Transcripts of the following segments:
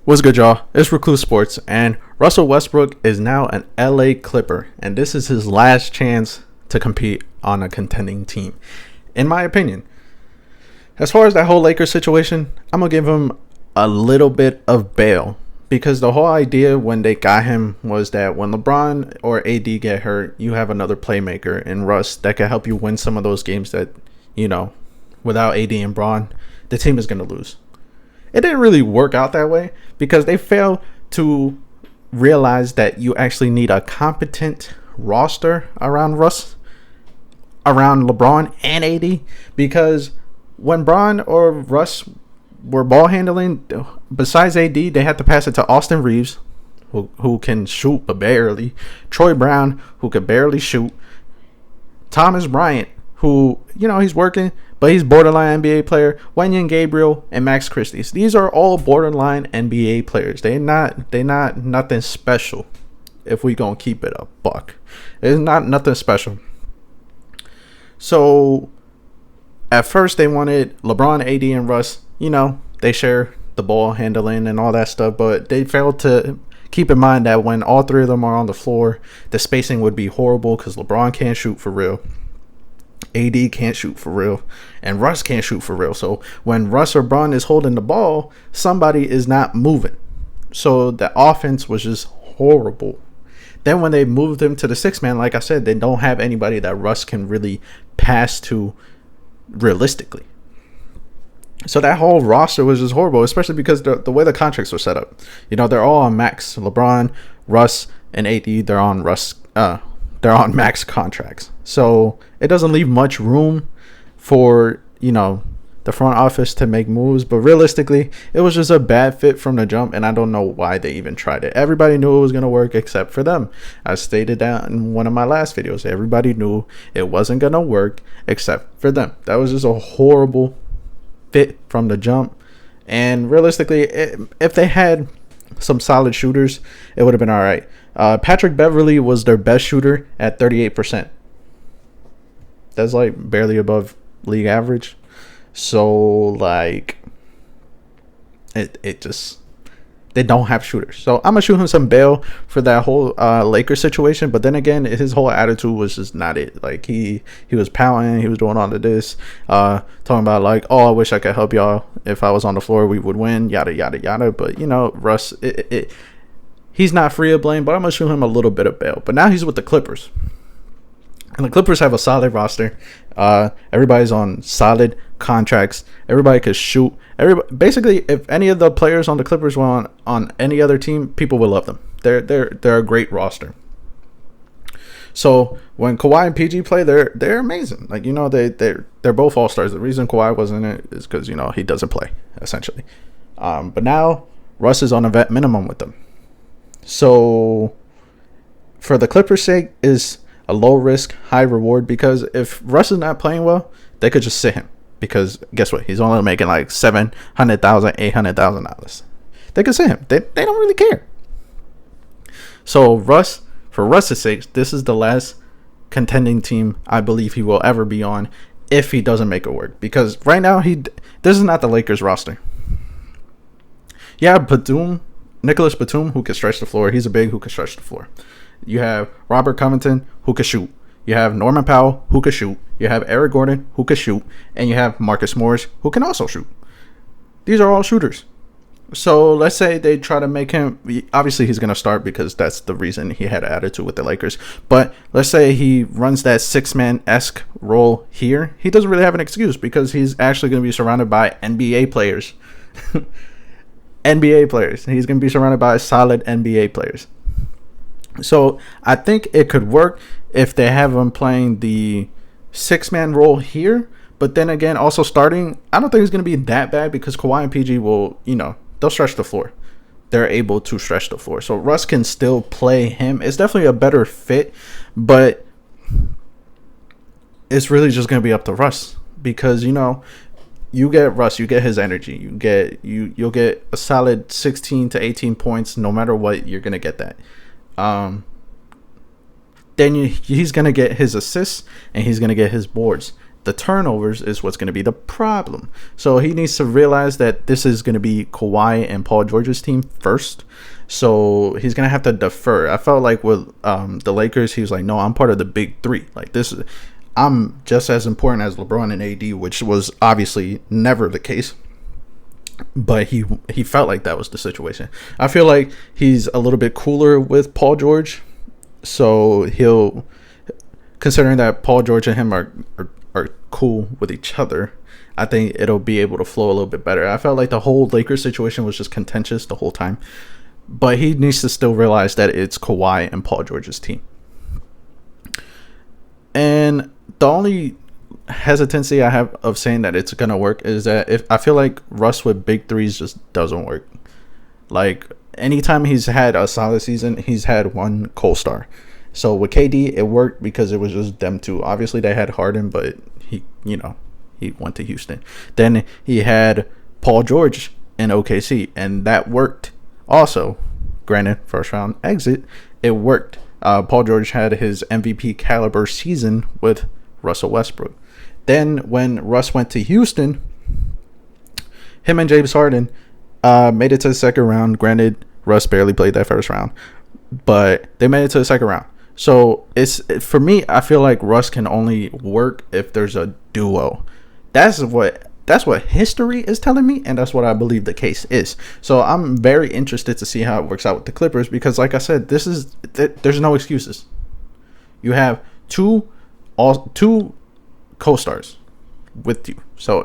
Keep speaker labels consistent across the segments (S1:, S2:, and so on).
S1: What's good, y'all? It's Recluse Sports, and Russell Westbrook is now an LA Clipper, and this is his last chance to compete on a contending team, in my opinion. As far as that whole Lakers situation, I'm going to give him a little bit of bail, because the whole idea when they got him was that when LeBron or AD get hurt, you have another playmaker in Russ that can help you win some of those games that, without AD and Bron, the team is going to lose. It didn't really work out that way because they failed to realize that you actually need a competent roster around Russ, around LeBron and AD, because when Bron or Russ were ball handling, besides AD, they had to pass it to Austin Reeves, who can shoot but barely, Troy Brown, who could barely shoot, Thomas Bryant, who, he's working, but he's borderline NBA player, Wenyen Gabriel, and Max Christie. These are all borderline NBA players. They not nothing special. If we gonna keep it a buck, it's not nothing special. So at first they wanted LeBron, AD, and Russ. They share the ball handling and all that stuff, but they failed to keep in mind that when all three of them are on the floor, the spacing would be horrible because LeBron can't shoot for real, AD can't shoot for real, and Russ can't shoot for real. So when Russ or Bron is holding the ball, somebody is not moving. So the offense was just horrible. Then when they moved him to the six man, like I said, they don't have anybody that Russ can really pass to realistically. So that whole roster was just horrible, especially because the way the contracts were set up. They're all on max. LeBron, Russ, and AD, they're on max contracts. So it doesn't leave much room for, the front office to make moves. But realistically, it was just a bad fit from the jump, and I don't know why they even tried it. Everybody knew it was going to work except for them. I stated that in one of my last videos. Everybody knew it wasn't going to work except for them. That was just a horrible fit from the jump. And realistically, if they had some solid shooters, it would have been all right. Patrick Beverley was their best shooter at 38%. That's like barely above league average. So it just, they don't have shooters. So I'm gonna shoot him some bail for that whole Lakers situation. But then again, his whole attitude was just not it. Like he was pouting, he was doing all of this, talking about I wish I could help y'all. If I was on the floor, we would win. Yada yada yada. But Russ, he's not free of blame. But I'm gonna shoot him a little bit of bail. But now he's with the Clippers. And the Clippers have a solid roster. Everybody's on solid contracts. Everybody could shoot. Basically, if any of the players on the Clippers were on any other team, people would love them. They're a great roster. So when Kawhi and PG play, they're amazing. They're both all-stars. The reason Kawhi wasn't in it is because he doesn't play, essentially. But now Russ is on a vet minimum with them. So for the Clippers' sake, is a low risk, high reward, because if Russ is not playing well, they could just sit him. Because guess what? He's only making like $700,000, $800,000. They could sit him. They don't really care. So for Russ's sake, this is the last contending team I believe he will ever be on if he doesn't make it work. Because right now this is not the Lakers roster. Yeah, Nicholas Batum, who can stretch the floor. He's a big who can stretch the floor. You have Robert Covington, who can shoot. You have Norman Powell, who can shoot. You have Eric Gordon, who can shoot. And you have Marcus Morris, who can also shoot. These are all shooters. So let's say they try to make him, obviously he's going to start because that's the reason he had an attitude with the Lakers. But let's say he runs that six-man-esque role here. He doesn't really have an excuse because he's actually going to be surrounded by NBA players. NBA players. He's going to be surrounded by solid NBA players. So I think it could work if they have him playing the six-man role here. But then again, also starting, I don't think it's going to be that bad because Kawhi and PG will, they'll stretch the floor. They're able to stretch the floor. So Russ can still play him. It's definitely a better fit, but it's really just going to be up to Russ because, you get Russ, you get his energy. You'll get a solid 16 to 18 points no matter what. You're going to get that. Then he's going to get his assists and he's going to get his boards. The turnovers is what's going to be the problem. So he needs to realize that this is going to be Kawhi and Paul George's team first. So he's going to have to defer. I felt like with the Lakers, he was like, no, I'm part of the big three. Like I'm just as important as LeBron and AD, which was obviously never the case. But he felt like that was the situation. I feel like he's a little bit cooler with Paul George. So he'll, considering that Paul George and him are cool with each other, I think it'll be able to flow a little bit better. I felt like the whole Lakers situation was just contentious the whole time. But he needs to still realize that it's Kawhi and Paul George's team. And the only hesitancy I have of saying that it's gonna work is that if I feel like Russ with big threes just doesn't work. Like anytime he's had a solid season, he's had one co-star. So with KD, it worked because it was just them two. Obviously, they had Harden, but he went to Houston. Then he had Paul George in OKC, and that worked. Also, granted, first round exit, it worked. Paul George had his MVP caliber season with Russell Westbrook. Then when Russ went to Houston, him and James Harden made it to the second round. Granted, Russ barely played that first round, but they made it to the second round. So for me, I feel like Russ can only work if there's a duo. That's what history is telling me, and that's what I believe the case is. So I'm very interested to see how it works out with the Clippers because, like I said, there's no excuses. You have two co-stars with you. So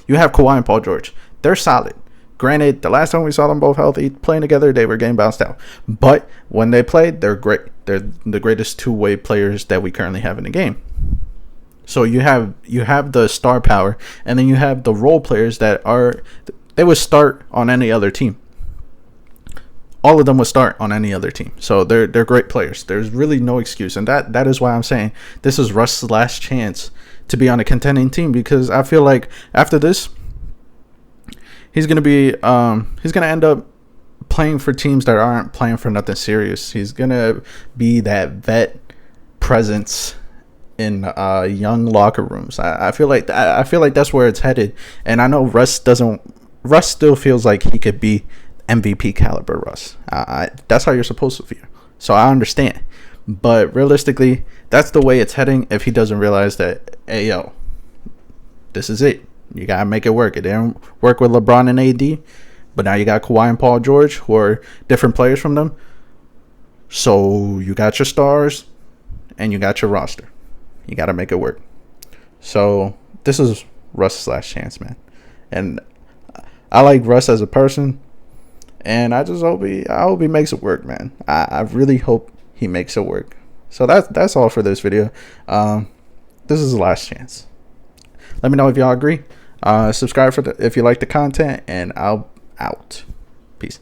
S1: you have Kawhi and Paul George. They're solid. Granted, the last time we saw them both healthy playing together, they were getting bounced out. But when they played, they're great. They're the greatest two-way players that we currently have in the game. So you have the star power, and then you have the role players they would start on any other team. All of them would start on any other team. So they're great players. There's really no excuse, and that is why I'm saying this is Russ's last chance to be on a contending team, because I feel like after this, he's gonna end up playing for teams that aren't playing for nothing serious. He's gonna be that vet presence in young locker rooms. I feel like that's where it's headed. And I know Russ still feels like he could be MVP caliber Russ. That's how you're supposed to feel. So I understand. But realistically, that's the way it's heading if he doesn't realize that, hey, yo, this is it. You got to make it work. It didn't work with LeBron and AD, but now you got Kawhi and Paul George, who are different players from them. So you got your stars and you got your roster. You got to make it work. So this is Russ's last chance, man. And I like Russ as a person, and I hope he makes it work, man. I really hope he makes it work. So that's all for this video. This is the last chance. Let me know if y'all agree. Subscribe if you like the content, and I'll out. Peace.